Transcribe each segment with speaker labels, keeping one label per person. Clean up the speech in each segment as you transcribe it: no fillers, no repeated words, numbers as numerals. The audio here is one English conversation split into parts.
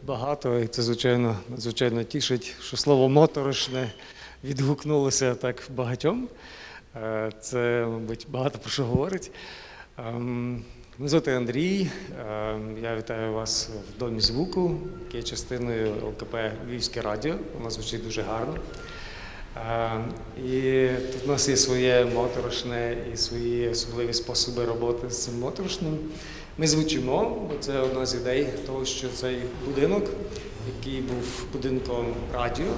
Speaker 1: багато, і це, звичайно, надзвичайно тішить, що слово «моторошне» відгукнулося так багатьом. Це, мабуть, багато про що говорить. Мене звати Андрій, я вітаю вас в домі Звуку, який є частиною ЛКП «Львівське радіо», воно звучить дуже гарно. І тут у нас є своє моторошне і свої особливі способи роботи з цим моторошним. Ми звучимо, бо це одна з ідей того, що цей будинок, який був будинком радіо,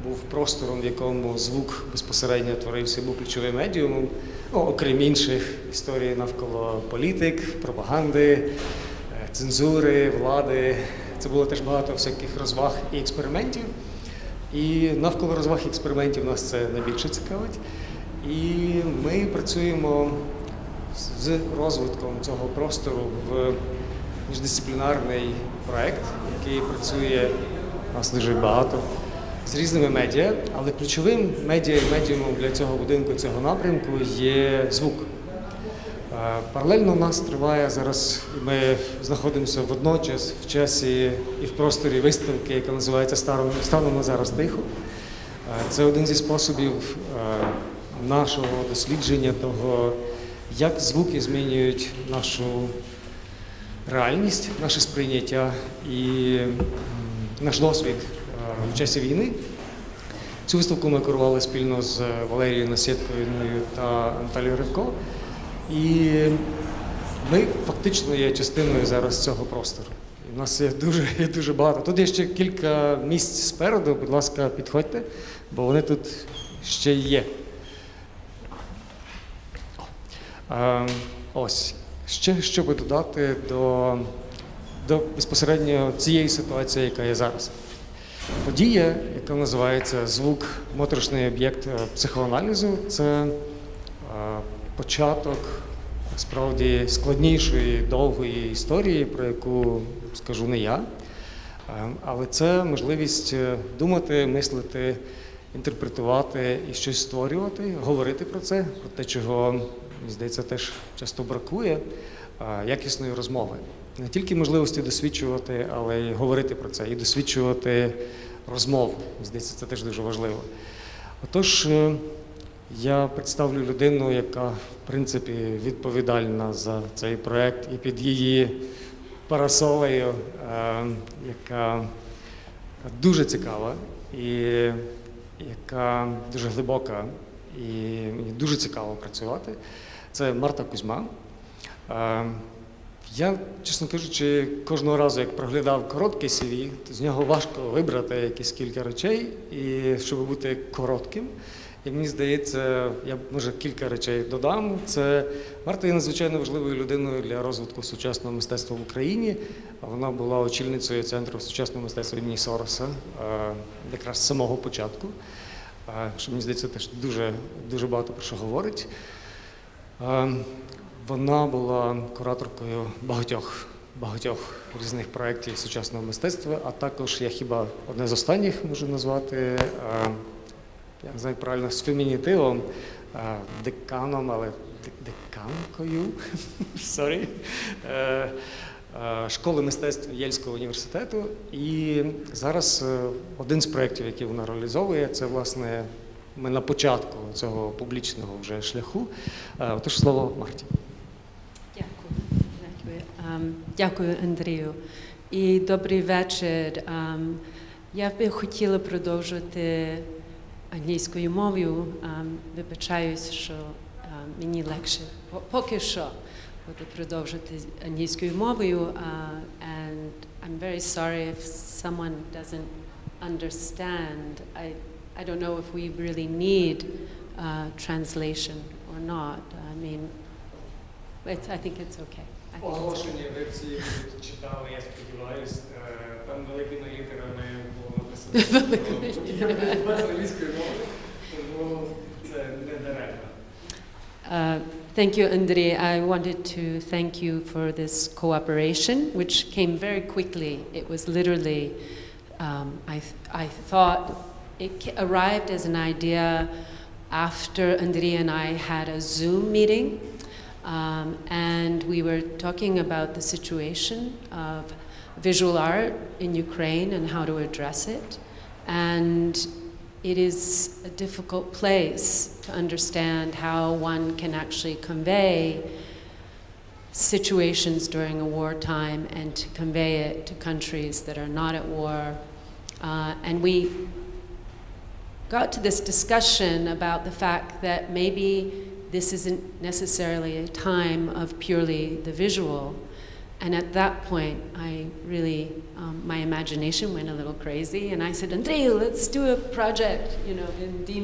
Speaker 1: був простором, в якому звук безпосередньо творився, був ключовим медіумом, окрім інших історій навколо політик, пропаганди, цензури, влади. Це було теж багато всяких розваг і експериментів. І навколо розваг і експериментів нас це найбільше цікавить. І ми працюємо з розвитком цього простору в міждисциплінарний проєкт, який працює, у нас дуже багато, з різними медіа, але ключовим медіумом для цього будинку, цього напрямку є звук. Паралельно у нас триває зараз, ми знаходимося водночас в часі і в просторі виставки, яка називається «Станемо зараз тихо». Це один зі способів нашого дослідження того, як звуки змінюють нашу реальність, наше сприйняття і наш досвід в часі війни. Цю виставку ми курували спільно з Валерією Насєтковою та Наталією Ривко. І ми фактично є частиною зараз цього простору. І в нас є дуже багато. Тут є ще кілька місць спереду, будь ласка, підходьте, бо вони тут ще є. Ось, ще що би додати до безпосередньо цієї ситуації, яка є зараз. Подія, яка називається «Звук, моторошний об'єкт психоаналізу», це початок, справді, складнішої, довгої історії, про яку скажу не я, але це можливість думати, мислити, інтерпретувати і щось створювати, говорити про це, про те, чого, мені здається, теж часто бракує, якісної розмови. Не тільки можливості досвідчувати, але й говорити про це, і досвідчувати розмову. Мені здається, це теж дуже важливо. Отож, я представлю людину, яка, в принципі, відповідальна за цей проєкт, і під її парасолею, яка дуже цікава, і яка дуже глибока, і мені дуже цікаво працювати. Це Марта Кузьма. Я, чесно кажучи, кожного разу, як проглядав короткий CV, то з нього важко вибрати якісь кілька речей, і щоб бути коротким. І мені здається, я, може, кілька речей додам. Марта є надзвичайно важливою людиною для розвитку сучасного мистецтва в Україні. Вона була очільницею Центру сучасного мистецтва імені Сороса якраз з самого початку, що, мені здається, теж дуже багато про що говорить. Вона була кураторкою багатьох різних проєктів сучасного мистецтва, а також я хіба одне з останніх можу назвати, я не знаю правильно, з фемінітивом, деканом, але деканкою, sorry, школи мистецтв Єльського університету. І зараз один з проєктів, який вона реалізовує, це, власне, ми на початку цього публічного вже шляху. Отож, слово Марті.
Speaker 2: Дякую, Андрію. І добрий вечір. Я би хотіла продовжити англійською мовою. Вибачаюсь, що мені легше поки що буду продовжити англійською мовою. And I'm very sorry if someone doesn't understand. I don't know if we really need translation or not. I mean, I think it's okay.
Speaker 1: Оголошення ви всі читали, я сподіваюся, там великими літерами було написано. Без англійської мови, тому це не даремно.
Speaker 2: Thank you, Andrei. I wanted to thank you for this cooperation, which came very quickly. It was literally, I thought it arrived as an idea after Andrei and I had a Zoom meeting. And we were talking about the situation of visual art in Ukraine and how to address it. And it is a difficult place to understand how one can actually convey situations during a wartime and to convey it to countries that are not at war. And we got to this discussion about the fact that maybe this isn't necessarily a time of purely the visual. And at that point, I really, my imagination went a little crazy, and I said, Andreju, let's do a project, in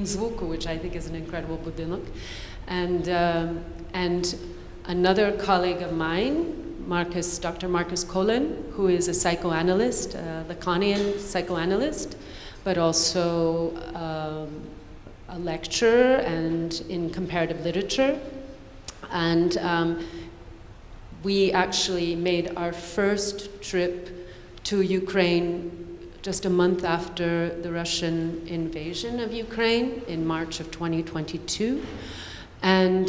Speaker 2: Zvuku, which I think is an incredible budinok. And another colleague of mine, Dr. Markus Kullen, who is a psychoanalyst, a Lacanian psychoanalyst, but also a lecturer and in comparative literature. And we actually made our first trip to Ukraine just a month after the Russian invasion of Ukraine in March of 2022. And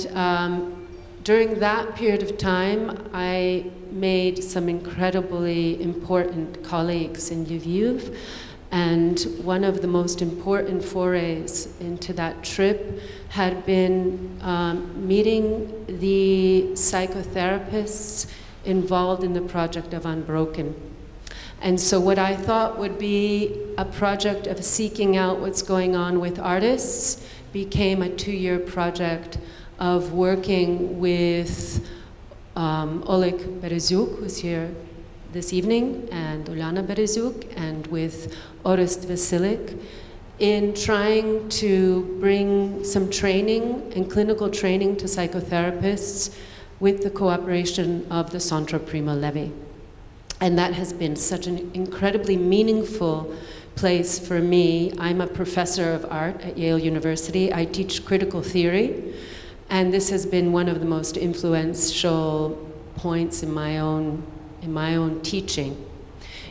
Speaker 2: during that period of time, I made some incredibly important colleagues in Lviv. And one of the most important forays into that trip had been meeting the psychotherapists involved in the project of Unbroken. And so what I thought would be a project of seeking out what's going on with artists became a 2-year project of working with Oleg Berezyuk, who's here this evening, and Ulyana Berezyuk, and with Orest Vasilik, in trying to bring some training and clinical training to psychotherapists with the cooperation of the Centro Primo Levi. And that has been such an incredibly meaningful place for me. I'm a professor of art at Yale University. I teach critical theory, and this has been one of the most influential points in my own teaching.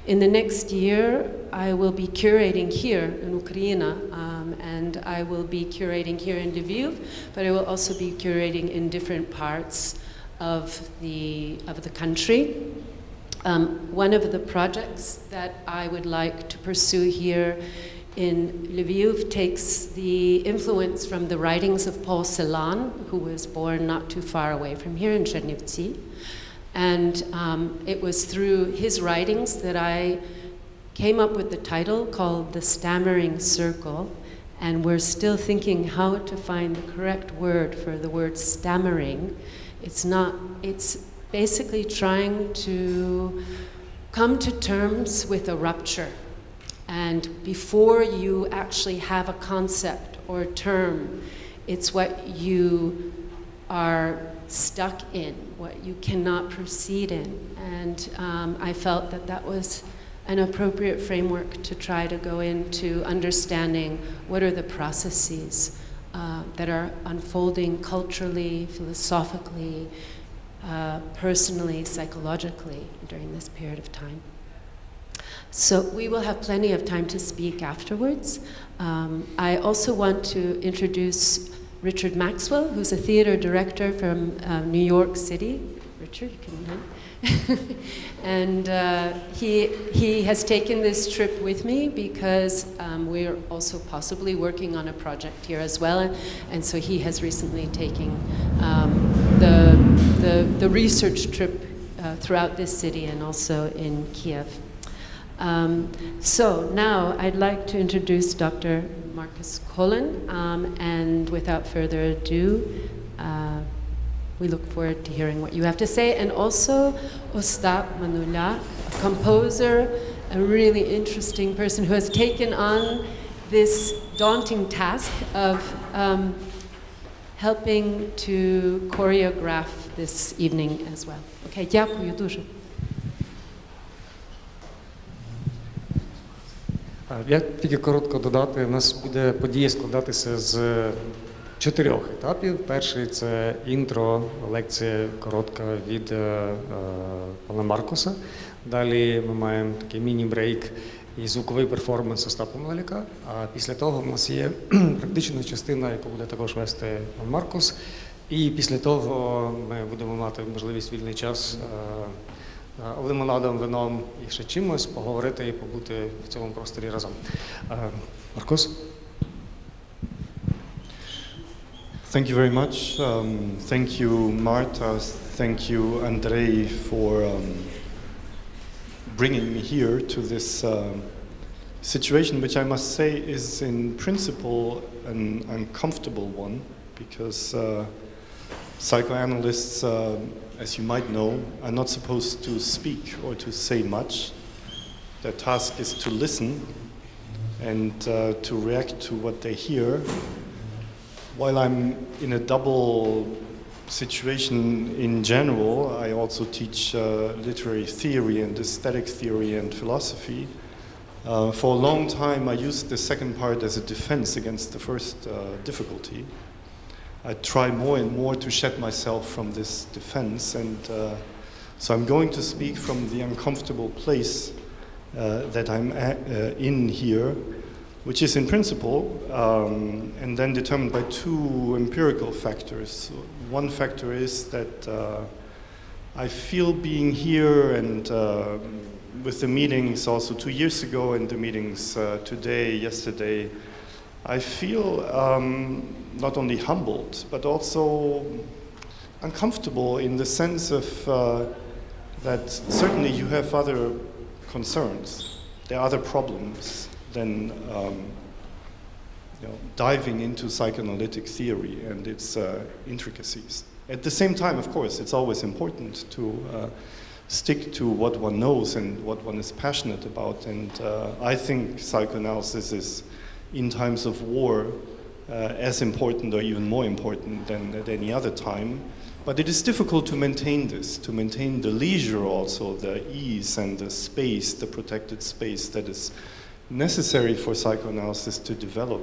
Speaker 2: In the next year, I will be curating here in Ukraine, and I will be curating here in Lviv, but I will also be curating in different parts of the country. One of the projects that I would like to pursue here in Lviv takes the influence from the writings of Paul Celan, who was born not too far away from here in Chernivtsi. And it was through his writings that I came up with the title called The Stammering Circle. And we're still thinking how to find the correct word for the word stammering. It's basically trying to come to terms with a rupture. And before you actually have a concept or a term, it's what you are stuck in, what you cannot proceed in. And I felt that that was an appropriate framework to try to go into understanding what are the processes that are unfolding culturally, philosophically, personally, psychologically during this period of time. So we will have plenty of time to speak afterwards. I also want to introduce Richard Maxwell, who's a theater director from New York City. Richard, you can come. And he has taken this trip with me because we're also possibly working on a project here as well. And so he has recently taken the research trip throughout this city and also in Kiev. So now I'd like to introduce Dr. Markus Kullen, and without further ado, we look forward to hearing what you have to say. And also Ostap Manula, a composer, a really interesting person who has taken on this daunting task of helping to choreograph this evening as well. Okay, дякую дуже.
Speaker 1: Я тільки коротко додати, у нас буде подія складатися з 4 етапів. Перший – це інтро, лекція коротка від пана Маркуса. Далі ми маємо такий міні-брейк і звуковий перформанс Остапа Малюка. А після того у нас є практична частина, яку буде також вести пан Маркус. І після того ми будемо мати можливість вільний час лимонадом, вином і ще чимось, поговорити і побути в цьому просторі разом. Маркус?
Speaker 3: Thank you very much. Thank you, Marta. Thank you, Andrei, for bringing me here to this situation, which I must say is in principle an uncomfortable one, because psychoanalysts, as you might know, are not supposed to speak or to say much. Their task is to listen and to react to what they hear. While I'm in a double situation in general, I also teach literary theory and aesthetic theory and philosophy. For a long time, I used the second part as a defense against the first difficulty. I try more and more to shed myself from this defense, and so I'm going to speak from the uncomfortable place that I'm in here, which is in principle, and then determined by two empirical factors. One factor is that I feel being here and with the meetings also 2 years ago and the meetings today, yesterday, I feel not only humbled, but also uncomfortable in the sense of that certainly you have other concerns, there are other problems than diving into psychoanalytic theory and its intricacies. At the same time, of course, it's always important to stick to what one knows and what one is passionate about, and I think psychoanalysis is, in times of war, as important or even more important than at any other time. But it is difficult to maintain this, to maintain the leisure also, the ease and the space, the protected space that is necessary for psychoanalysis to develop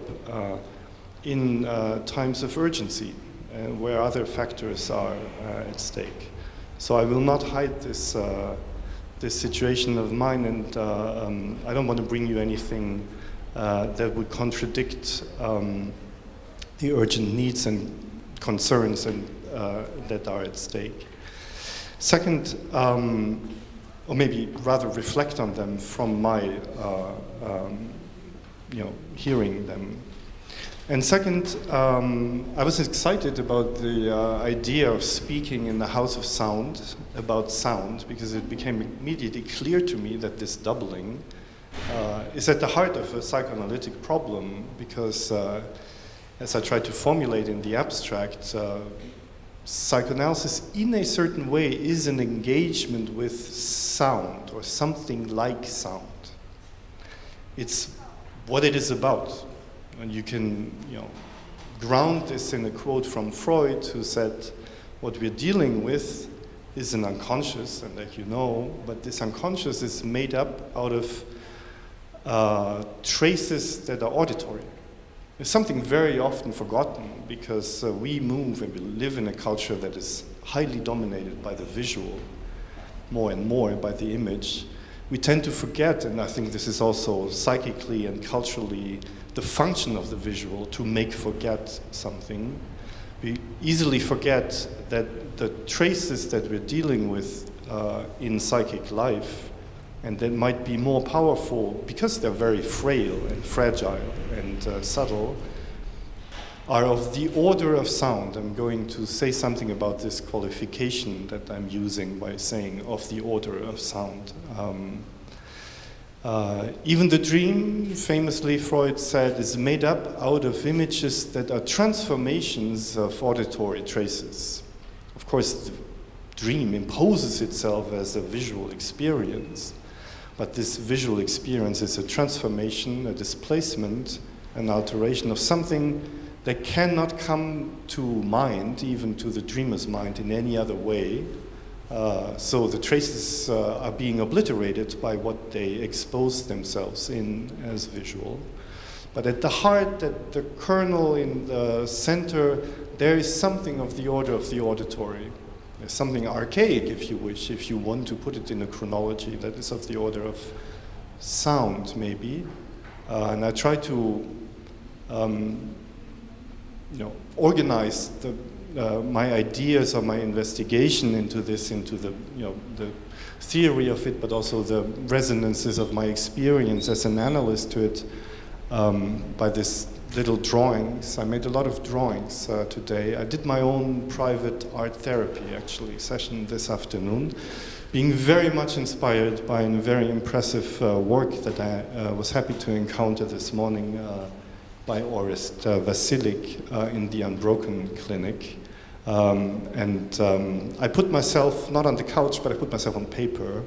Speaker 3: in times of urgency, where other factors are at stake. So I will not hide this situation of mine, and I don't want to bring you anything that would contradict the urgent needs and concerns and, that are at stake. Second, or maybe rather reflect on them from my hearing them. And second, I was excited about the idea of speaking in the House of Sound about sound, because it became immediately clear to me that this doubling is at the heart of a psychoanalytic problem, because as I tried to formulate in the abstract, psychoanalysis in a certain way is an engagement with sound or something like sound. It's what it is about. And you can ground this in a quote from Freud, who said, what we're dealing with is an unconscious, and like you know, but this unconscious is made up out of traces that are auditory. It's something very often forgotten, because we move and we live in a culture that is highly dominated by the visual, more and more by the image. We tend to forget, and I think this is also psychically and culturally the function of the visual, to make forget something. We easily forget that the traces that we're dealing with in psychic life, and that might be more powerful because they're very frail and fragile and subtle, are of the order of sound. I'm going to say something about this qualification that I'm using by saying of the order of sound. Even the dream, famously Freud said, is made up out of images that are transformations of auditory traces. Of course, the dream imposes itself as a visual experience, but this visual experience is a transformation, a displacement, an alteration of something that cannot come to mind, even to the dreamer's mind, in any other way. So the traces are being obliterated by what they expose themselves in as visual. But at the heart, at the kernel, in the center, there is something of the order of the auditory. There's something archaic, if you wish, if you want to put it in a chronology, that is of the order of sound, maybe. And I try to organize my ideas or my investigation into this, into the the theory of it, but also the resonances of my experience as an analyst to it, by this little drawings. I made a lot of drawings today. I did my own private art therapy, actually, session this afternoon, being very much inspired by a very impressive work that I was happy to encounter this morning by Orest Vasilik in the Unbroken Clinic. I put myself, not on the couch, but I put myself on paper.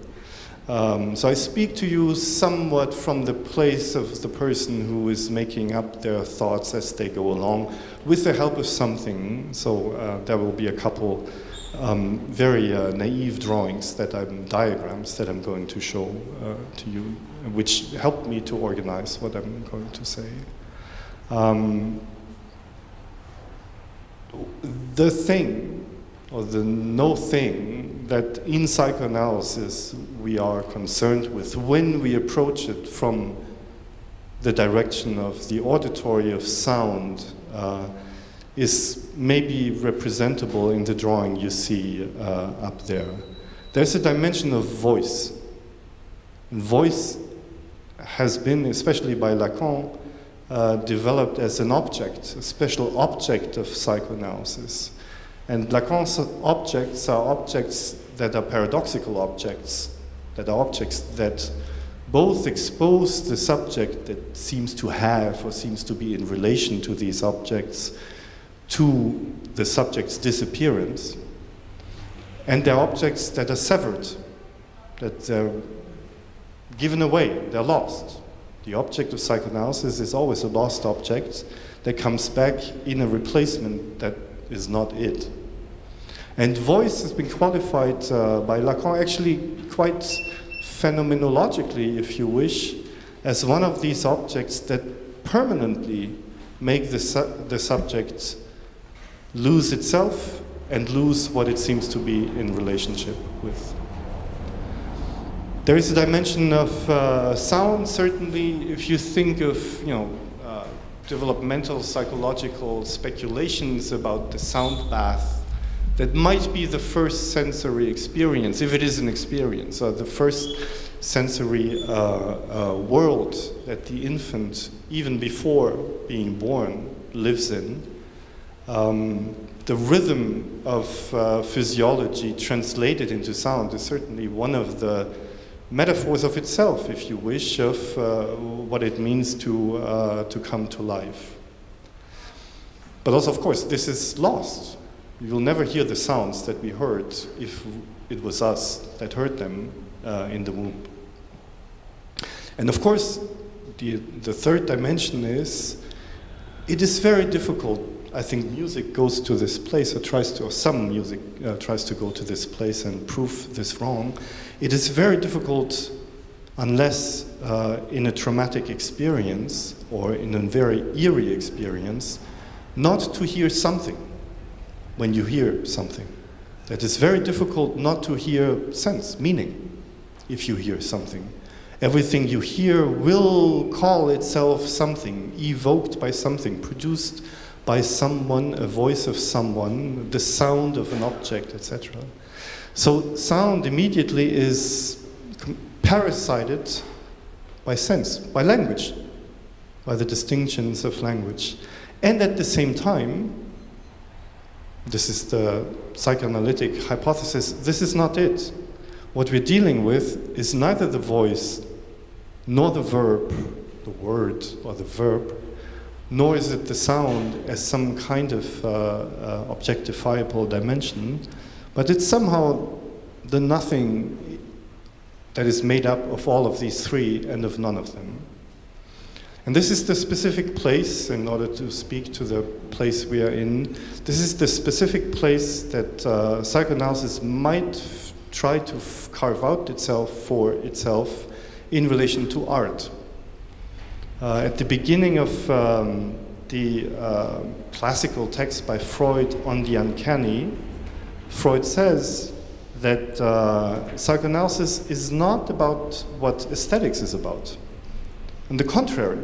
Speaker 3: So I speak to you somewhat from the place of the person who is making up their thoughts as they go along, with the help of something. So there will be a couple very naive drawings diagrams that I'm going to show to you, which help me to organize what I'm going to say. The thing, or the no thing, that in psychoanalysis we are concerned with when we approach it from the direction of the auditory of sound is maybe representable in the drawing you see up there. There's a dimension of voice. And voice has been, especially by Lacan, developed as an object, a special object of psychoanalysis. And Lacan's objects are objects that are paradoxical objects, that are objects that both expose the subject that seems to have or seems to be in relation to these objects to the subject's disappearance, and they're objects that are severed, that they're given away, they're lost. The object of psychoanalysis is always a lost object that comes back in a replacement that is not it. And voice has been qualified by Lacan actually quite phenomenologically, if you wish, as one of these objects that permanently make the subject lose itself and lose what it seems to be in relationship with. There is a dimension of sound, certainly, if you think of, developmental psychological speculations about the sound bath, that might be the first sensory experience, if it is an experience, or the first sensory world that the infant, even before being born, lives in. The rhythm of physiology translated into sound is certainly one of the metaphors of itself, if you wish, of what it means to come to life. But also, of course, this is lost. You will never hear the sounds that we heard if it was us that heard them in the womb. And of course, the third dimension is, it is very difficult. I think music goes to this place, or some music tries to go to this place and prove this wrong. It is very difficult, unless in a traumatic experience or in a very eerie experience, not to hear something when you hear something. That is very difficult not to hear sense, meaning, if you hear something. Everything you hear will call itself something, evoked by something, produced by someone, a voice of someone, the sound of an object, etc. So sound immediately is parasited by sense, by language, by the distinctions of language. And at the same time, this is the psychoanalytic hypothesis, this is not it. What we're dealing with is neither the voice, nor the verb, the word or the verb, nor is it the sound as some kind of objectifiable dimension, but it's somehow the nothing that is made up of all of these three and of none of them. And this is the specific place, in order to speak to the place we are in, this is the specific place that psychoanalysis might try to carve out itself for itself in relation to art. At the beginning of the classical text by Freud on the Uncanny, Freud says that psychoanalysis is not about what aesthetics is about. On the contrary,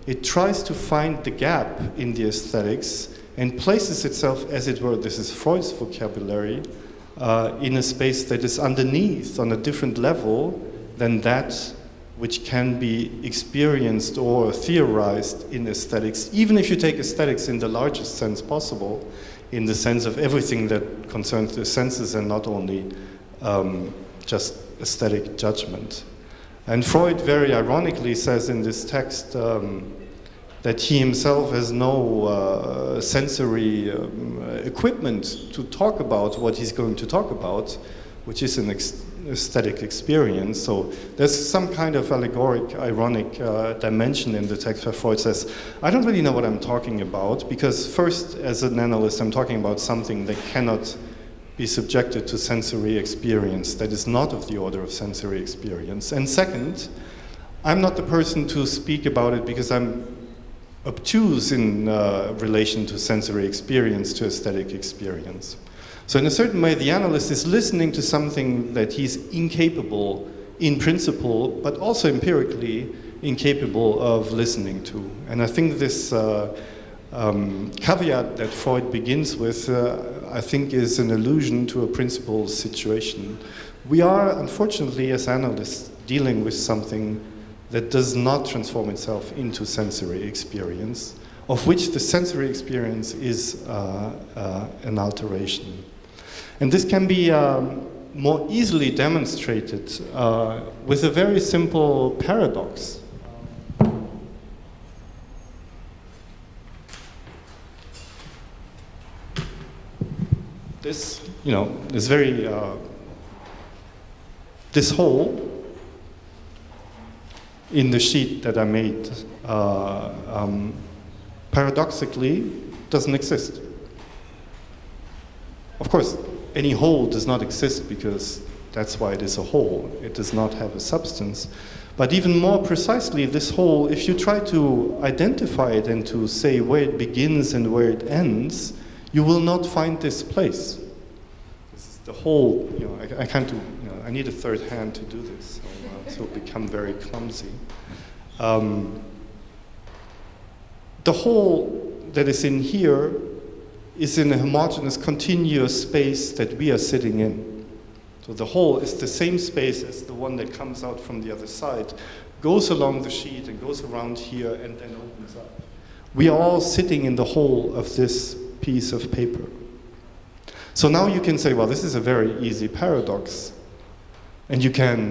Speaker 3: it tries to find the gap in the aesthetics and places itself, as it were, this is Freud's vocabulary, in a space that is underneath, on a different level than that which can be experienced or theorized in aesthetics, even if you take aesthetics in the largest sense possible, in the sense of everything that concerns the senses and not only just aesthetic judgment. And Freud very ironically says in this text that he himself has no sensory equipment to talk about what he's going to talk about, which is an aesthetic experience. So there's some kind of allegoric, ironic dimension in the text where Freud says, I don't really know what I'm talking about, because first, as an analyst, I'm talking about something that cannot be subjected to sensory experience, that is not of the order of sensory experience. And second, I'm not the person to speak about it because I'm obtuse in relation to sensory experience, to aesthetic experience. So in a certain way, the analyst is listening to something that he's incapable in principle, but also empirically incapable of listening to. And I think this caveat that Freud begins with, I think is an allusion to a principal situation. We are, unfortunately, as analysts, dealing with something that does not transform itself into sensory experience, of which the sensory experience is an alteration. And this can be more easily demonstrated with a very simple paradox. This, this very, this hole in the sheet that I made, paradoxically, doesn't exist. Of course, any hole does not exist because that's why it is a hole. It does not have a substance. But even more precisely, this hole, if you try to identify it and to say where it begins and where it ends, you will not find this place. This is the hole. I can't do. I need a third hand to do this, so it'll become very clumsy. The hole that is in here is in a homogeneous, continuous space that we are sitting in. So the hole is the same space as the one that comes out from the other side, goes along the sheet and goes around here and then opens up. We are all sitting in the hole of this piece of paper. So now you can say, well, this is a very easy paradox. And you can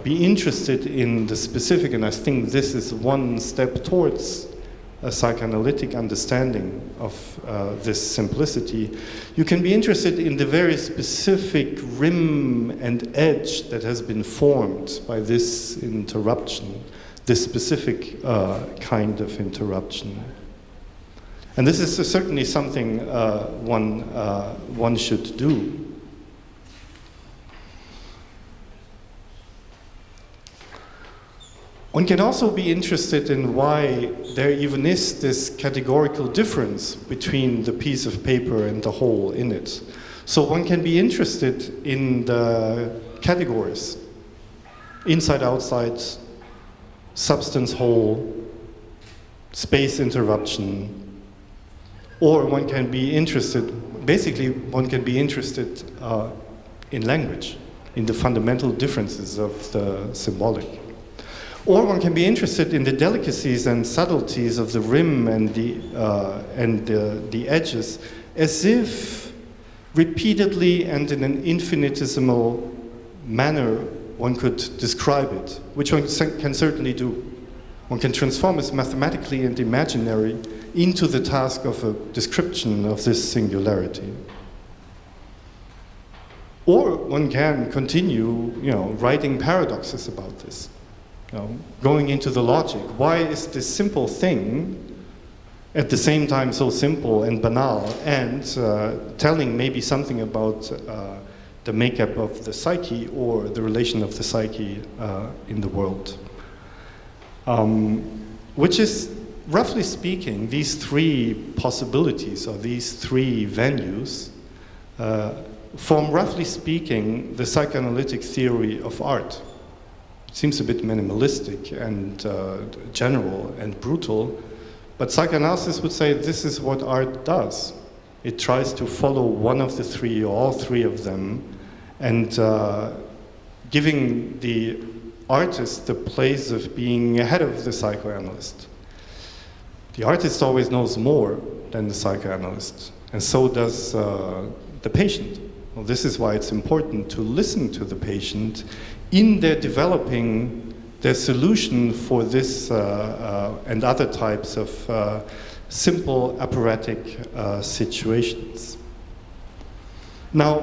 Speaker 3: be interested in the specific, and I think this is one step towards a psychoanalytic understanding of this simplicity. You can be interested in the very specific rim and edge that has been formed by this interruption, this specific kind of interruption. And this is certainly something one should do. One can also be interested in why there even is this categorical difference between the piece of paper and the hole in it. So one can be interested in the categories: inside, outside, substance, hole, space interruption. Or one can be interested, basically one can be interested in language, in the fundamental differences of the symbolic. Or one can be interested in the delicacies and subtleties of the rim and the edges, as if repeatedly and in an infinitesimal manner one could describe it, which one can certainly do. One can transform it mathematically and imaginary into the task of a description of this singularity. Or one can continue, writing paradoxes about this. Going into the logic. Why is this simple thing at the same time so simple and banal, and telling maybe something about the makeup of the psyche or the relation of the psyche in the world? Which is, roughly speaking, these three possibilities or these three venues form, roughly speaking, the psychoanalytic theory of art. Seems a bit minimalistic and general and brutal, But psychoanalysis would say this is what art does. It tries to follow one of the three, or all three of them, and giving the artist the place of being ahead of the psychoanalyst. The artist always knows more than the psychoanalyst, and so does the patient. Well, this is why it's important to listen to the patient in their developing their solution for this and other types of simple operatic situations. Now,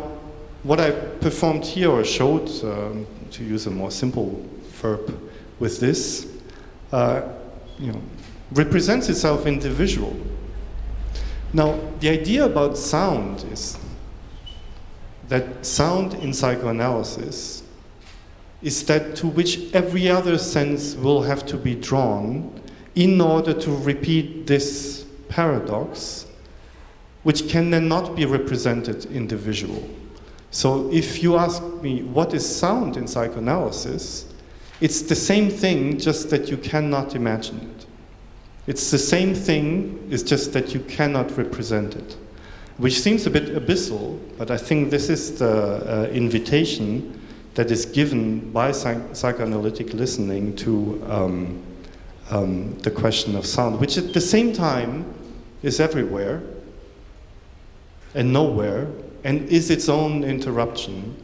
Speaker 3: what I performed here or showed, to use a more simple verb with this, represents itself in the visual. Now, the idea about sound is that sound in psychoanalysis is that to which every other sense will have to be drawn in order to repeat this paradox, which can then not be represented in the visual. So if you ask me what is sound in psychoanalysis, it's the same thing, just that you cannot imagine it. It's the same thing, it's just that you cannot represent it. Which seems a bit abyssal, but I think this is the invitation that is given by psychoanalytic listening to the question of sound, which at the same time is everywhere and nowhere, and is its own interruption,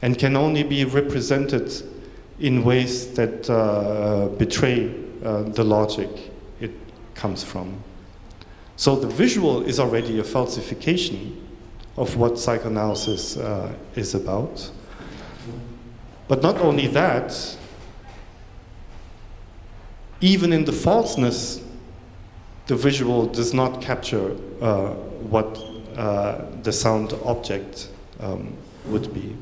Speaker 3: and can only be represented in ways that betray the logic it comes from. So the visual is already a falsification of what psychoanalysis is about. But not only that, even in the falseness, the visual does not capture what the sound object would be.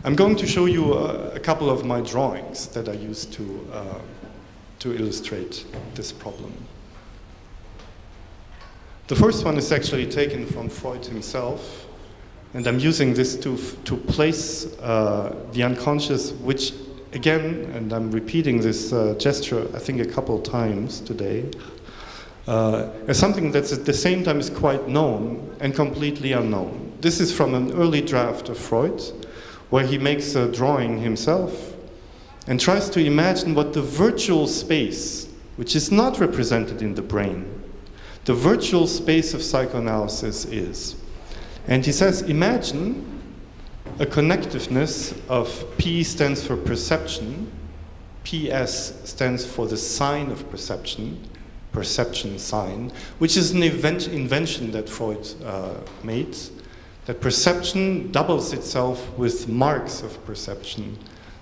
Speaker 3: I'm going to show you a couple of my drawings that I used to illustrate this problem. The first one is actually taken from Freud himself, and I'm using this to place the unconscious, which again, and I'm repeating this gesture I think a couple times today, as something that's at the same time is quite known and completely unknown. This is from an early draft of Freud, where he makes a drawing himself and tries to imagine what the virtual space, which is not represented in the brain, the virtual space of psychoanalysis is. And he says, imagine a connectiveness of P stands for perception, PS stands for the sign of perception, perception sign, which is an invention that Freud made, that perception doubles itself with marks of perception.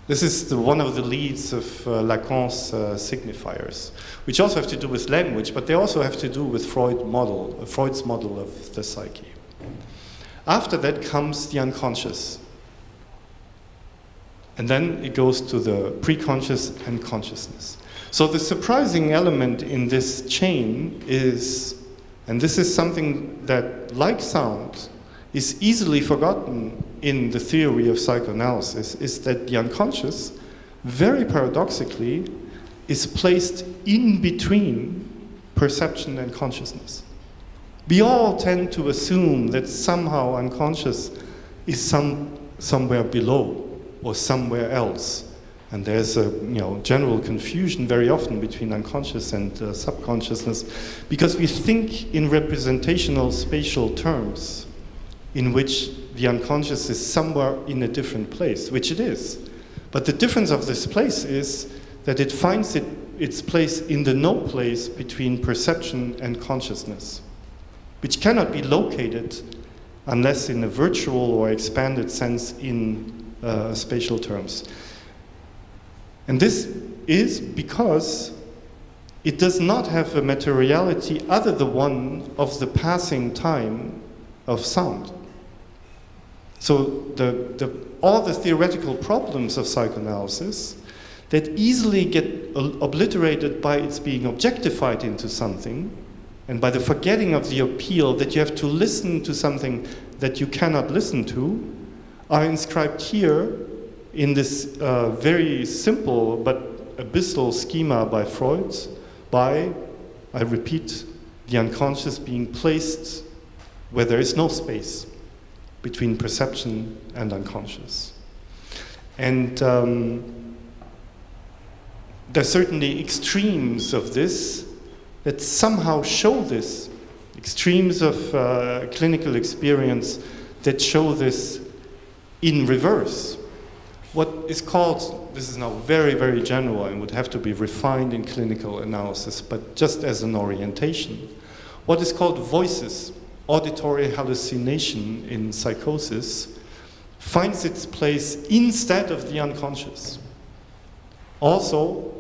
Speaker 3: This is one of the leads of Lacan's signifiers, which also have to do with language, but they also have to do with Freud's model of the psyche. After that comes the unconscious. And then it goes to the preconscious and consciousness. So the surprising element in this chain is, and this is something that, like sound, is easily forgotten in the theory of psychoanalysis, is that the unconscious, very paradoxically, is placed in between perception and consciousness. We all tend to assume that somehow unconscious is somewhere below or somewhere else. And there's a general confusion very often between unconscious and subconsciousness, because we think in representational spatial terms, in which the unconscious is somewhere in a different place, which it is. But the difference of this place is that it finds its place in the no place between perception and consciousness, which cannot be located unless in a virtual or expanded sense in spatial terms. And this is because it does not have a materiality other than one of the passing time of sound. So all the theoretical problems of psychoanalysis that easily get obliterated by its being objectified into something, and by the forgetting of the appeal that you have to listen to something that you cannot listen to, are inscribed here in this very simple but abyssal schema by Freud, by, I repeat, the unconscious being placed where there is no space between perception and unconscious. And there are certainly extremes of this that somehow show this, extremes of clinical experience that show this in reverse. What is called, this is now very, very general and would have to be refined in clinical analysis, but just as an orientation, what is called voices, auditory hallucination in psychosis, finds its place instead of the unconscious. Also,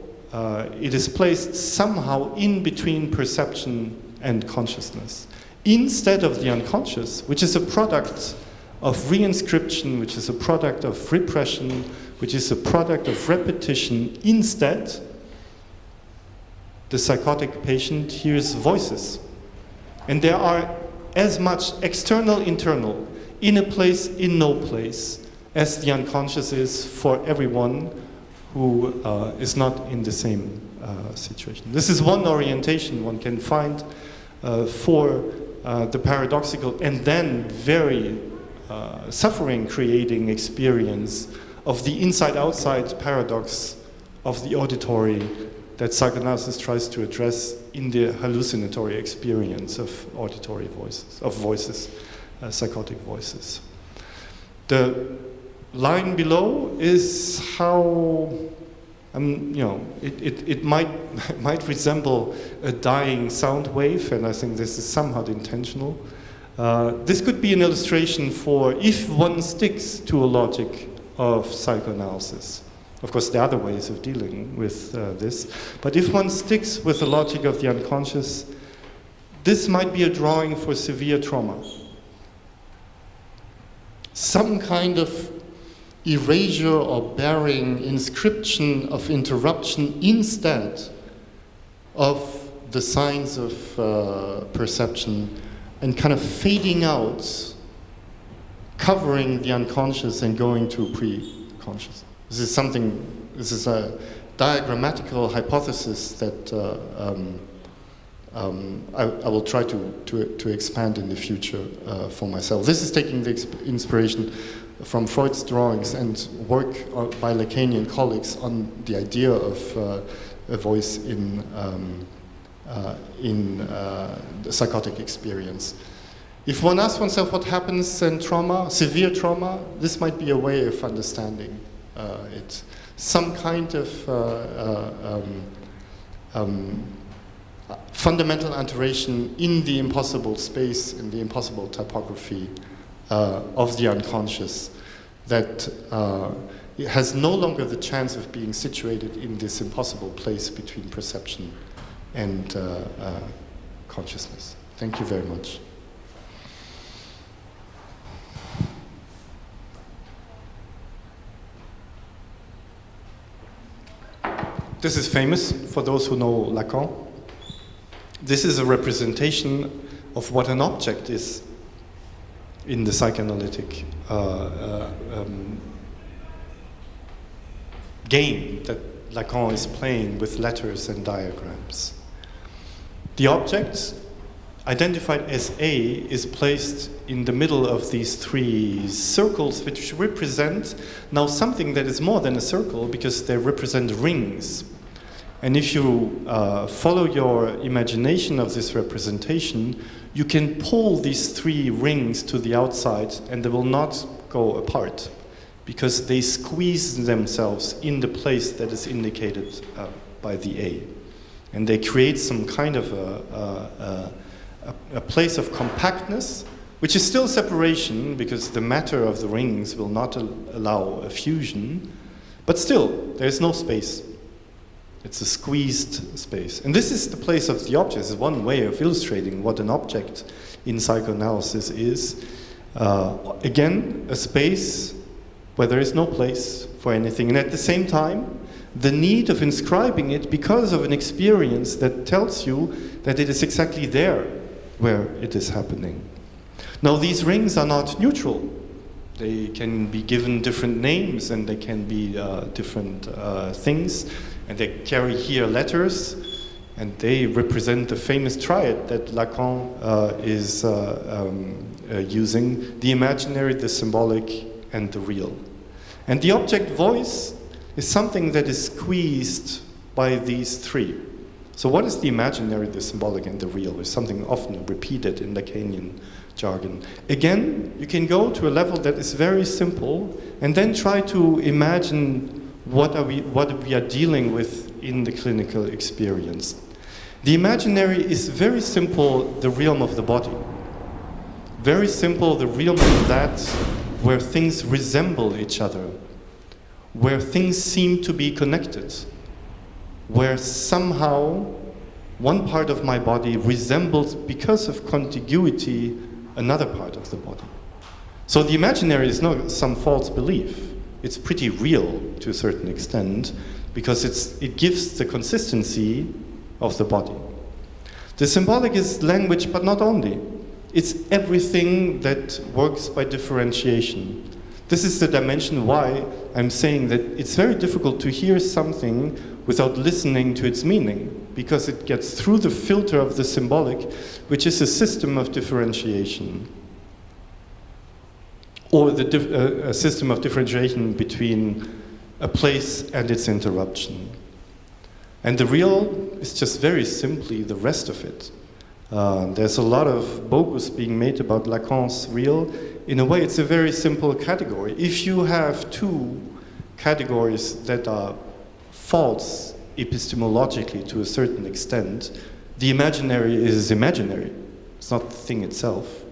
Speaker 3: it is placed somehow in between perception and consciousness, instead of the unconscious, which is a product of reinscription, which is a product of repression, which is a product of repetition. Instead, the psychotic patient hears voices. And there are as much external, internal, in a place, in no place, as the unconscious is for everyone who is not in the same situation. This is one orientation one can find for the paradoxical and then very suffering-creating experience of the inside-outside paradox of the auditory that psychoanalysis tries to address in the hallucinatory experience of auditory voices, of voices, psychotic voices. The line below is how, it might resemble a dying sound wave, and I think this is somewhat intentional. This could be an illustration for if one sticks to a logic of psychoanalysis. Of course, there are other ways of dealing with this, but if one sticks with the logic of the unconscious, this might be a drawing for severe trauma. Some kind of erasure or bearing, inscription of interruption instead of the signs of perception, and kind of fading out, covering the unconscious and going to pre-conscious. This is a diagrammatical hypothesis that I will try to expand in the future for myself. This is taking the inspiration from Freud's drawings and work by Lacanian colleagues on the idea of a voice in the psychotic experience. If one asks oneself what happens in trauma, severe trauma, this might be a way of understanding it. Some kind of fundamental alteration in the impossible space, in the impossible typography of the unconscious that has no longer the chance of being situated in this impossible place between perception and consciousness. Thank you very much. This is famous for those who know Lacan. This is a representation of what an object is in the psychoanalytic game that Lacan is playing with letters and diagrams. The object, identified as A, is placed in the middle of these three circles, which represent now something that is more than a circle because they represent rings. And if you follow your imagination of this representation, you can pull these three rings to the outside and they will not go apart because they squeeze themselves in the place that is indicated by the A. And they create some kind of a place of compactness, which is still separation because the matter of the rings will not allow a fusion, but still, there is no space. It's a squeezed space. And this is the place of the object. This is one way of illustrating what an object in psychoanalysis is. Again, a space where there is no place for anything. And at the same time, the need of inscribing it because of an experience that tells you that it is exactly there where it is happening. Now, these rings are not neutral. They can be given different names, and they can be different things, and they carry here letters, and they represent the famous triad that Lacan is using: the imaginary, the symbolic, and the real. And the object voice is something that is squeezed by these three. So what is the imaginary, the symbolic, and the real? Is something often repeated in Lacanian jargon. Again, you can go to a level that is very simple and then try to imagine what we are dealing with in the clinical experience. The imaginary is very simple, the realm of the body. Very simple, the realm of that where things resemble each other, where things seem to be connected, where somehow one part of my body resembles, because of contiguity, another part of the body. So the imaginary is not some false belief. It's pretty real to a certain extent, because it gives the consistency of the body. The symbolic is language, but not only. It's everything that works by differentiation. This is the dimension why I'm saying that it's very difficult to hear something without listening to its meaning, because it gets through the filter of the symbolic, which is a system of differentiation, or a system of differentiation between a place and its interruption. And the real is just very simply the rest of it. There's a lot of bogus being made about Lacan's real. In a way, it's a very simple category. If you have two categories that are false epistemologically to a certain extent, the imaginary is imaginary. It's not the thing itself.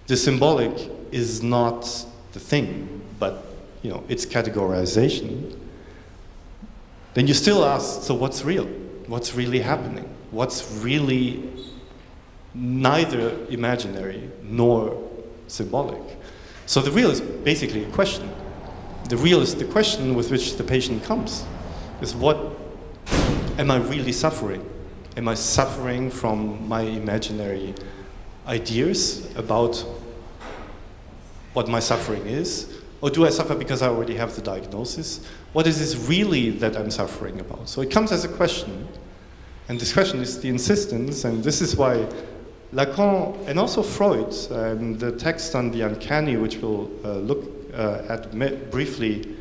Speaker 3: The symbolic is not the thing, but its categorization. Then you still ask, so what's real? What's really happening? What's really neither imaginary nor symbolic? So the real is basically a question. The real is the question with which the patient comes. Is what am I really suffering? Am I suffering from my imaginary ideas about what my suffering is? Or do I suffer because I already have the diagnosis? What is this really that I'm suffering about? So it comes as a question. And this question is the insistence, and this is why Lacan and also Freud, and the text on the Uncanny, which we'll look at briefly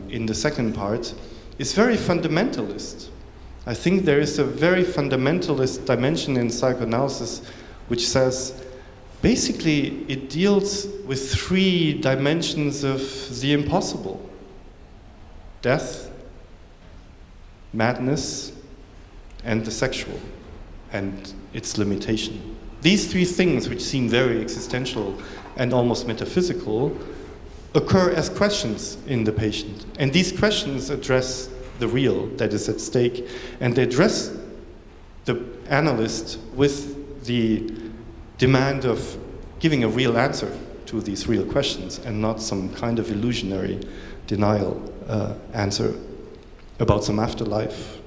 Speaker 3: in the second part, is very fundamentalist. I think there is a very fundamentalist dimension in psychoanalysis which says, basically, it deals with three dimensions of the impossible: death, madness, and the sexual, and its limitation. These three things, which seem very existential and almost metaphysical, occur as questions in the patient. And these questions address the real that is at stake, and they address the analyst with the demand of giving a real answer to these real questions, and not some kind of illusionary denial answer about some afterlife,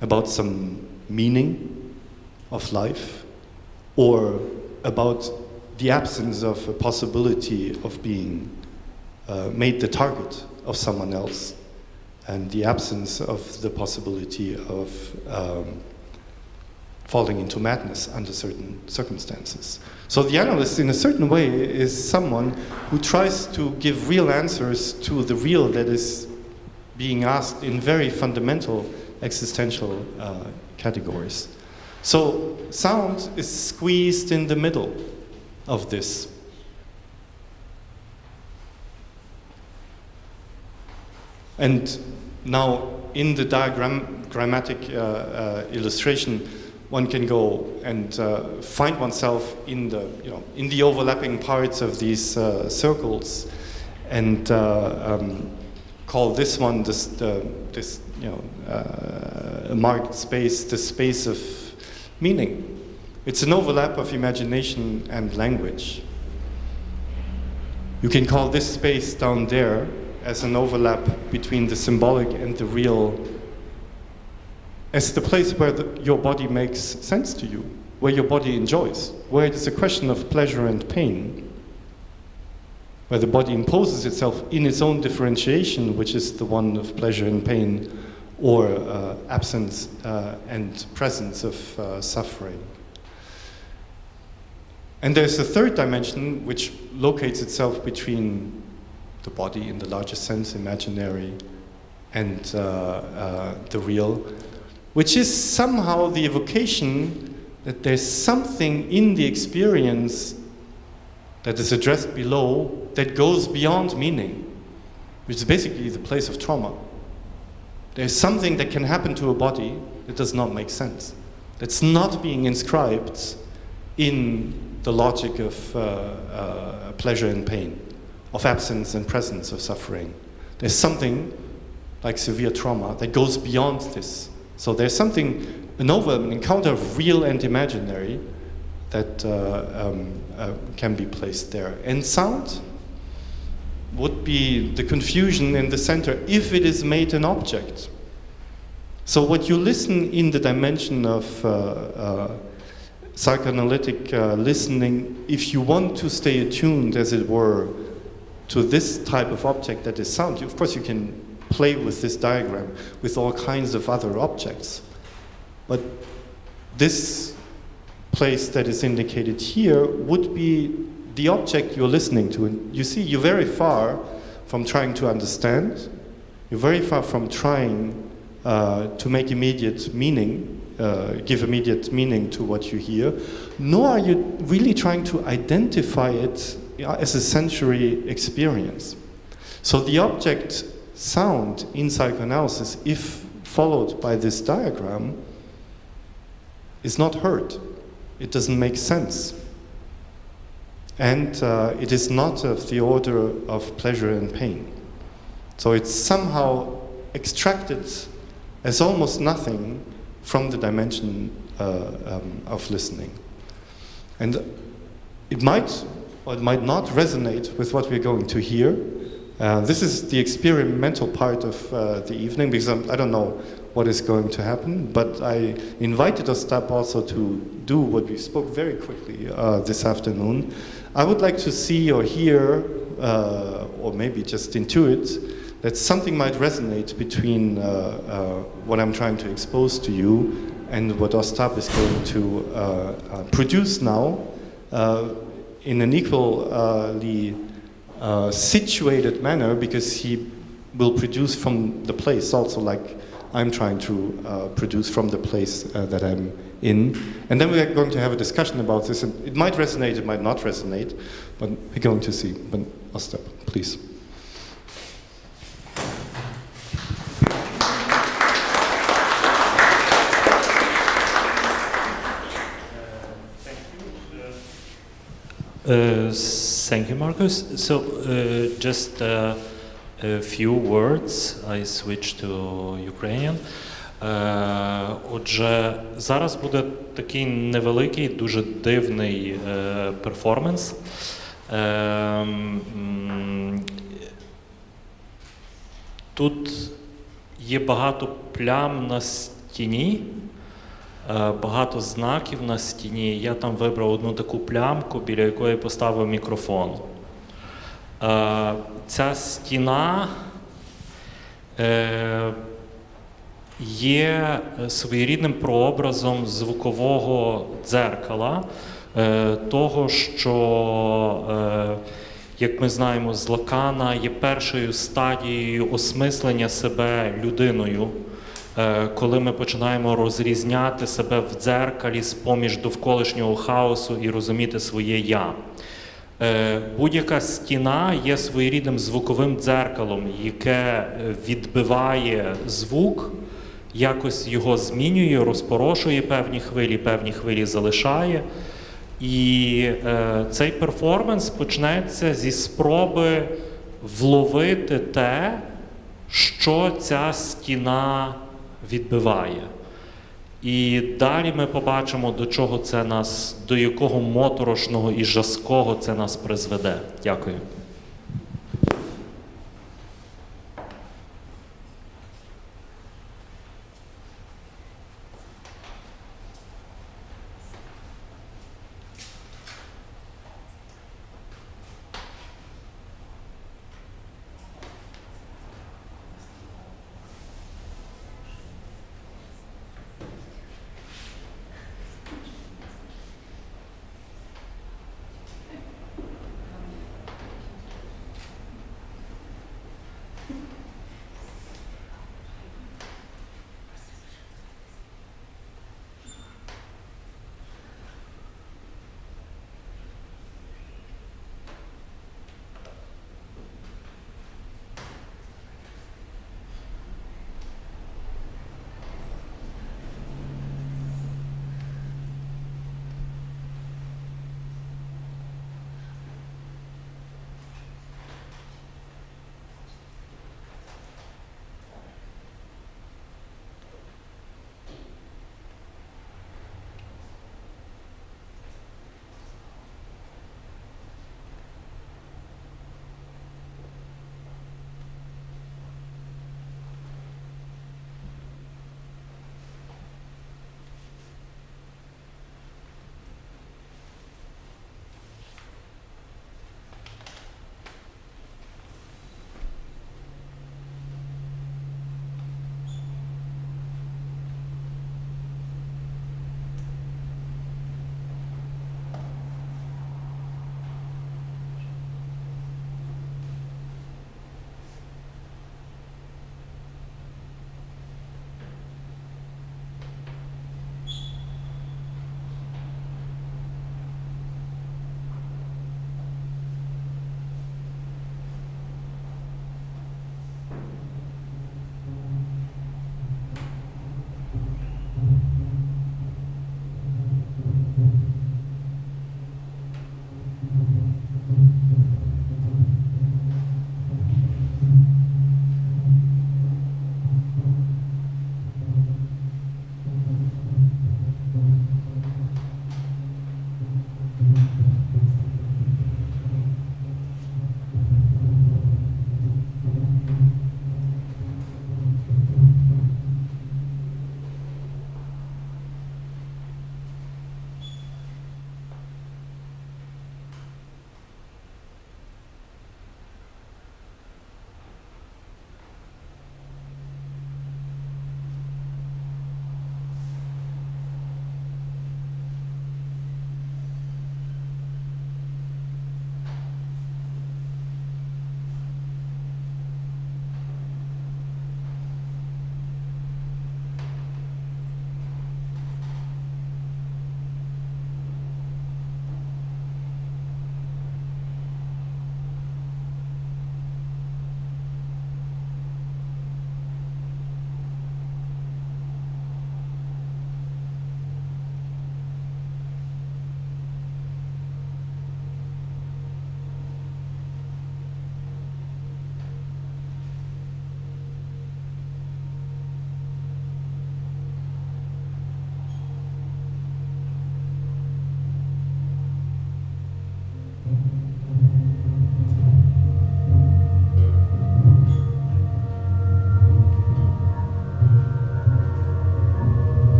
Speaker 3: about some meaning of life, or about the absence of a possibility of being made the target of someone else, and the absence of the possibility of falling into madness under certain circumstances. So the analyst, in a certain way, is someone who tries to give real answers to the real that is being asked in very fundamental existential categories. So sound is squeezed in the middle of this. And now, in the diagrammatic illustration, one can go and find oneself in the overlapping parts of these circles, and call this one marked space the space of meaning. It's an overlap of imagination and language. You can call this space down there as an overlap between the symbolic and the real, as the place where your body makes sense to you, where your body enjoys, where it is a question of pleasure and pain. where the body imposes itself in its own differentiation, which is the one of pleasure and pain, or absence and presence of suffering. And there's a third dimension which locates itself between the body in the largest sense, imaginary, and the real, which is somehow the evocation that there's something in the experience that is addressed below that goes beyond meaning, which is basically the place of trauma. There's something that can happen to a body that does not make sense, that's not being inscribed in the logic of pleasure and pain, of absence and presence of suffering. There's something like severe trauma that goes beyond this. So there's something, an encounter of real and imaginary that can be placed there. And sound would be the confusion in the center if it is made an object. So what you listen in the dimension of psychoanalytic listening, if you want to stay attuned, as it were, to this type of object that is sound, of course you can play with this diagram with all kinds of other objects. But this place that is indicated here would be the object you're listening to. And you see, you're very far from trying to understand. You're very far from trying to make immediate meaning, give immediate meaning to what you hear, nor are you really trying to identify it as a sensory experience. So the object sound in psychoanalysis, if followed by this diagram, is not heard. It doesn't make sense. And it is not of the order of pleasure and pain. So it's somehow extracted as almost nothing from the dimension of listening. And it might or it might not resonate with what we're going to hear. This is the experimental part of the evening, because I don't know what is going to happen, but I invited Ostap also to do what we spoke very quickly this afternoon. I would like to see or hear, or maybe just intuit, that something might resonate between what I'm trying to expose to you and what Ostap is going to produce now in an equally situated manner, because he will produce from the place also like I'm trying to produce from the place that I'm in. And then we're going to have a discussion about this, and it might resonate, it might not resonate, but we're going to see. But Ostap, please.
Speaker 4: Thank you, Marcus. So, just a few words. I switch to Ukrainian. Отже, зараз буде такий невеликий, дуже дивний перформанс. Тут є багато плям на стіні, багато знаків на стіні. Я там вибрав одну таку плямку, біля якої поставив мікрофон. Ця стіна є своєрідним прообразом звукового дзеркала, того, що, як ми знаємо, з Лакана є першою стадією осмислення себе людиною, коли ми починаємо розрізняти себе в дзеркалі з-поміж довколишнього хаосу і розуміти своє «я». Будь-яка стіна є своєрідним звуковим дзеркалом, яке відбиває звук, якось його змінює, розпорошує певні хвилі залишає. І цей перформанс почнеться зі спроби вловити те, що ця стіна відбиває. І далі ми побачимо, до чого це нас, до якого моторошного і жаского це нас призведе. Дякую.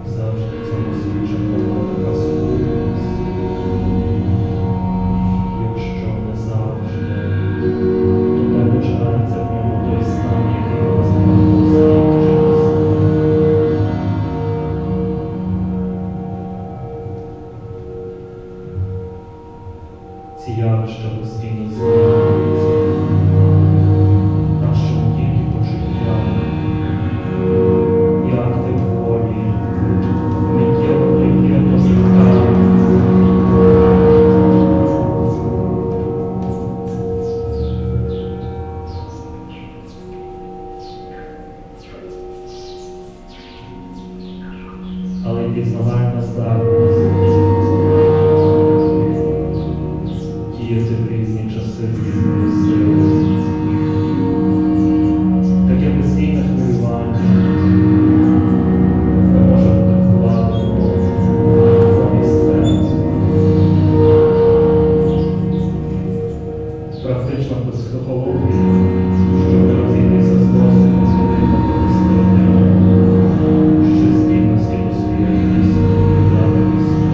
Speaker 4: завжди в цьому світі була така сукупність? Якщо не завжди, то де починається в ньому той стан, який ми називаємо свідчість? Ці явища постійно змінюються, нашому тільки почуття, і актив волі, миттєво зникає. Але й пізнавальна здатність діяти в різні часи з різною силою. Таке постійне хвилювання може бути вкладено в місце. Практична психологія, щоб розібратися з досвідом, що здібності до своєї явленості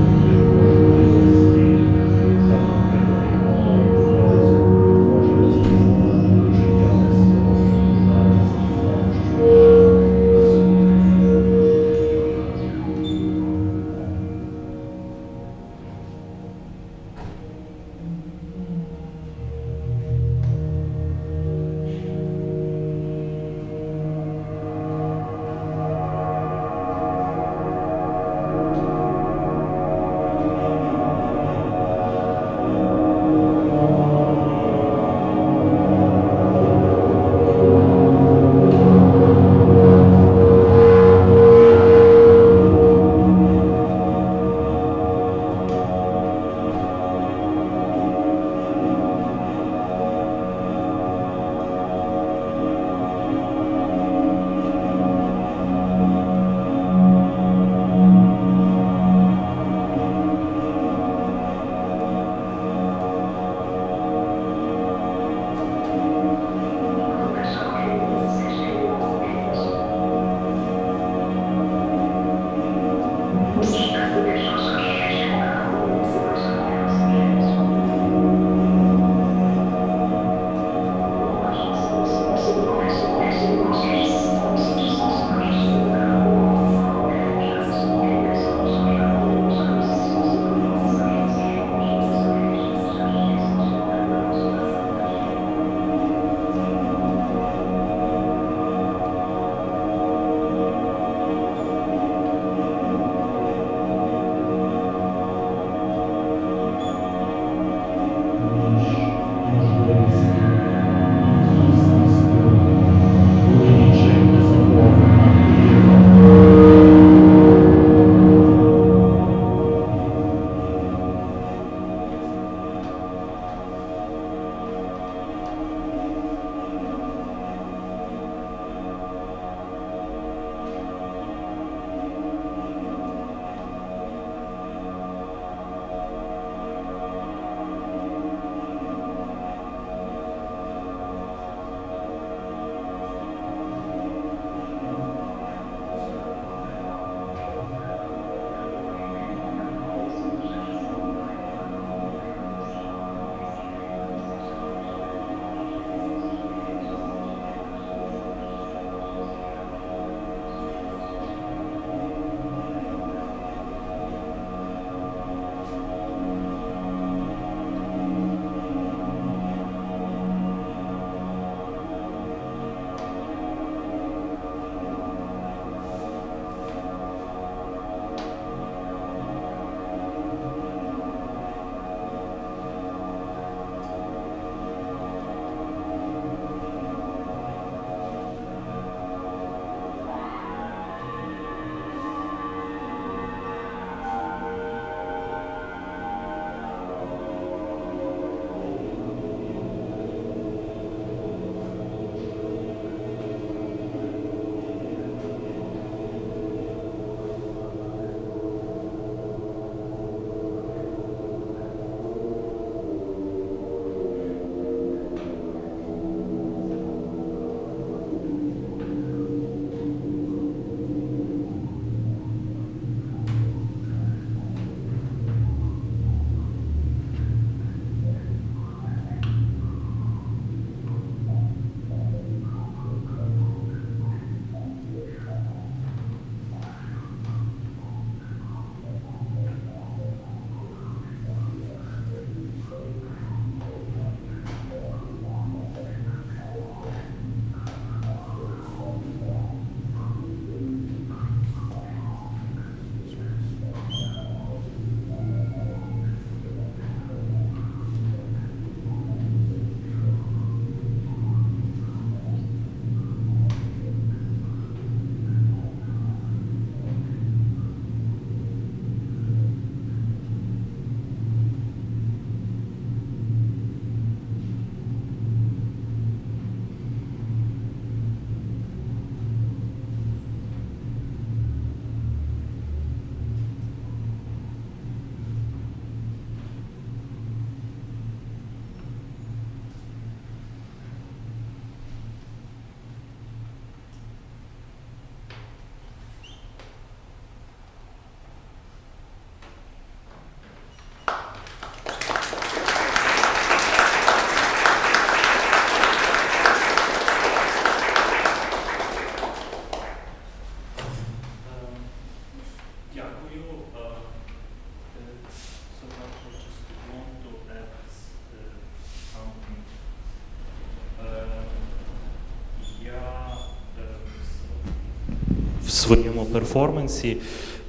Speaker 4: своєму перформансі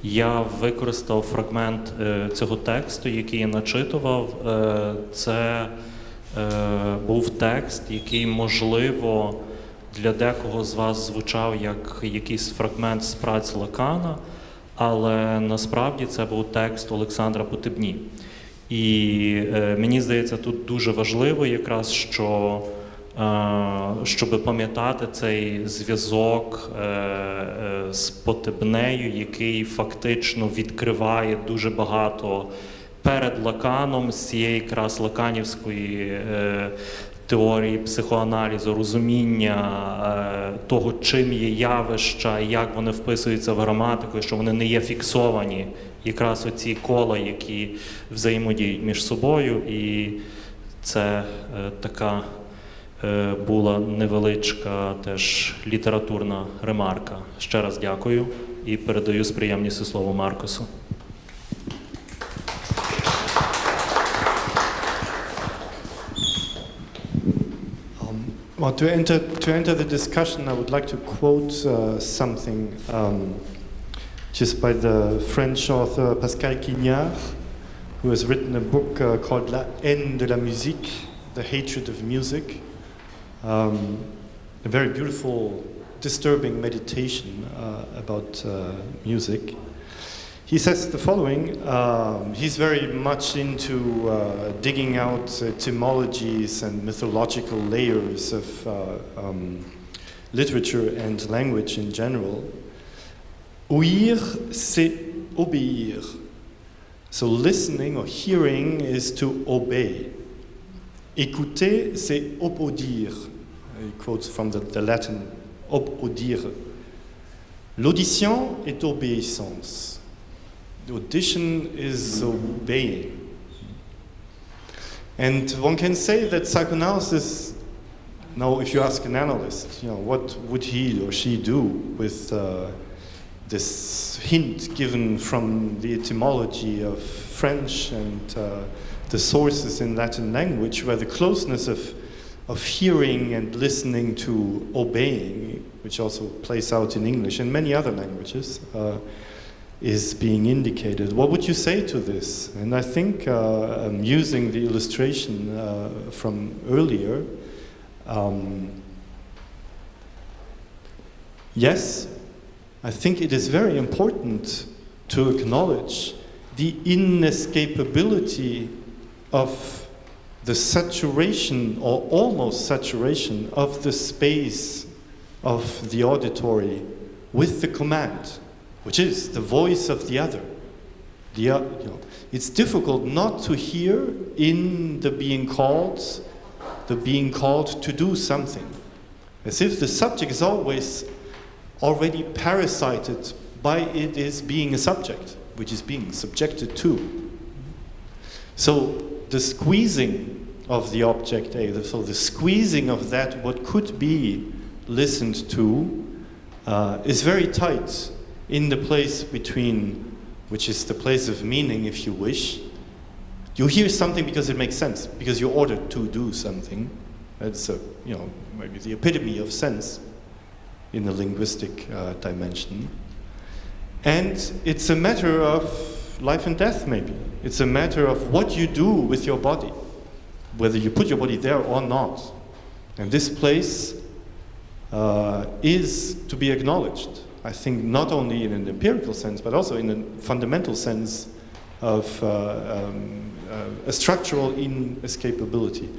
Speaker 4: я використав фрагмент цього тексту, який я начитував. Це був текст, який, можливо, для декого з вас звучав як якийсь фрагмент з праць Лакана, але насправді це був текст Олександра Потебні. І мені здається, тут дуже важливо якраз, щоб пам'ятати цей зв'язок з Потебнею, який фактично відкриває дуже багато перед Лаканом з цієї якраз лаканівської теорії психоаналізу, розуміння того, чим є явища, як вони вписуються в граматику, і що вони не є фіксовані. Якраз оці кола, які взаємодіють між собою, і це така була невеличка теж літературна ремарка. Ще раз дякую і передаю з приємністю слово Маркусу.
Speaker 3: Well, to enter the discussion, I would like to quote something just by the French author Pascal Quignard, who has written a book called La haine de la musique, The Hatred of Music. A very beautiful, disturbing meditation about music. He says the following. He's very much into digging out etymologies and mythological layers of literature and language in general. Ouïr, c'est obéir. So listening or hearing is to obey. Écouter, c'est obaudir. He quotes from the Latin, obaudir. L'audition est obéissance. The audition is obeying. And one can say that psychoanalysis, now if you ask an analyst, what would he or she do with this hint given from the etymology of French and the sources in Latin language, where the closeness of hearing and listening to obeying, which also plays out in English and many other languages, is being indicated. What would you say to this? And I think using the illustration from earlier, yes, I think it is very important to acknowledge the inescapability of the saturation or almost saturation of the space of the auditory with the command, which is the voice of the other. It's difficult not to hear in the being called to do something, as if the subject is always already parasited by it is being a subject, which is being subjected to. So the squeezing of the object, so the squeezing of that what could be listened to is very tight in the place between, which is the place of meaning, if you wish. You hear something because it makes sense, because you're ordered to do something. That's maybe the epitome of sense in the linguistic dimension. And it's a matter of life and death, maybe. It's a matter of what you do with your body, whether you put your body there or not. And this place is to be acknowledged. I think not only in an empirical sense, but also in a fundamental sense of a structural inescapability.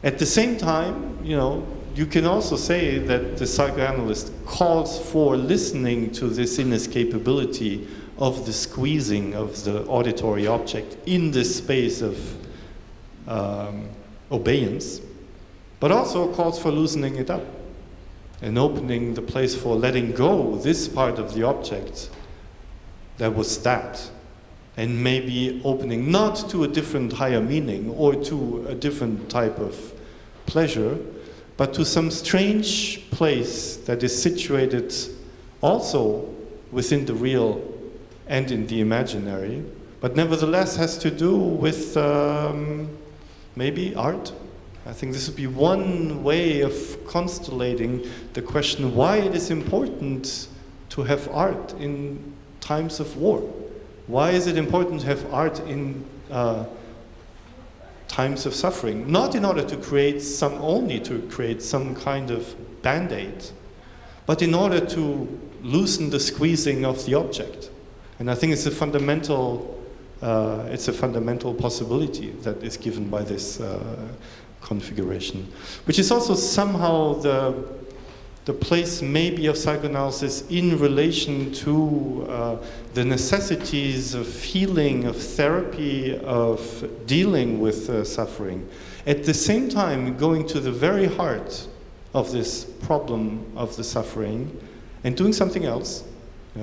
Speaker 3: At the same time, you can also say that the psychoanalyst calls for listening to this inescapability of the squeezing of the auditory object in this space of obeyance, but also calls for loosening it up and opening the place for letting go this part of the object that was that, and maybe opening not to a different higher meaning or to a different type of pleasure, but to some strange place that is situated also within the real and in the imaginary, but nevertheless has to do with maybe art. I think this would be one way of constellating the question why it is important to have art in times of war? Why is it important to have art in times of suffering? Not in order to create some kind of band-aid, but in order to loosen the squeezing of the object. And I think it's a fundamental possibility that is given by this configuration, which is also somehow the place maybe of psychoanalysis in relation to the necessities of healing, of therapy, of dealing with suffering. At the same time, going to the very heart of this problem of the suffering and doing something else,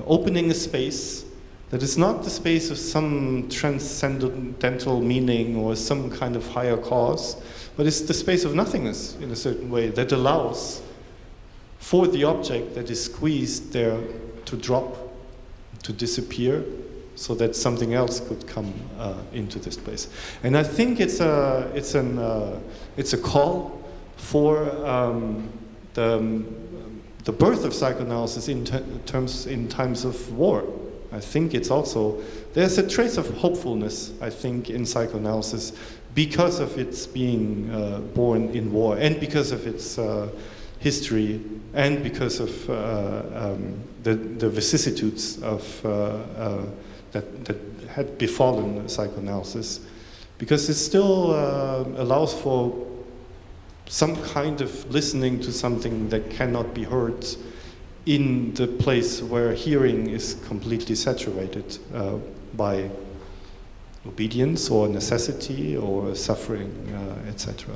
Speaker 3: opening a space that is not the space of some transcendental meaning or some kind of higher cause, but it's the space of nothingness in a certain way that allows for the object that is squeezed there to drop, to disappear, so that something else could come into this place. And I think it's a call for the birth of psychoanalysis in times of war. I think it's also, there's a trace of hopefulness, I think, in psychoanalysis because of its being born in war and because of its history and because of the vicissitudes of that had befallen psychoanalysis, because it still allows for some kind of listening to something that cannot be heard in the place where hearing is completely saturated by obedience or necessity or suffering, etc.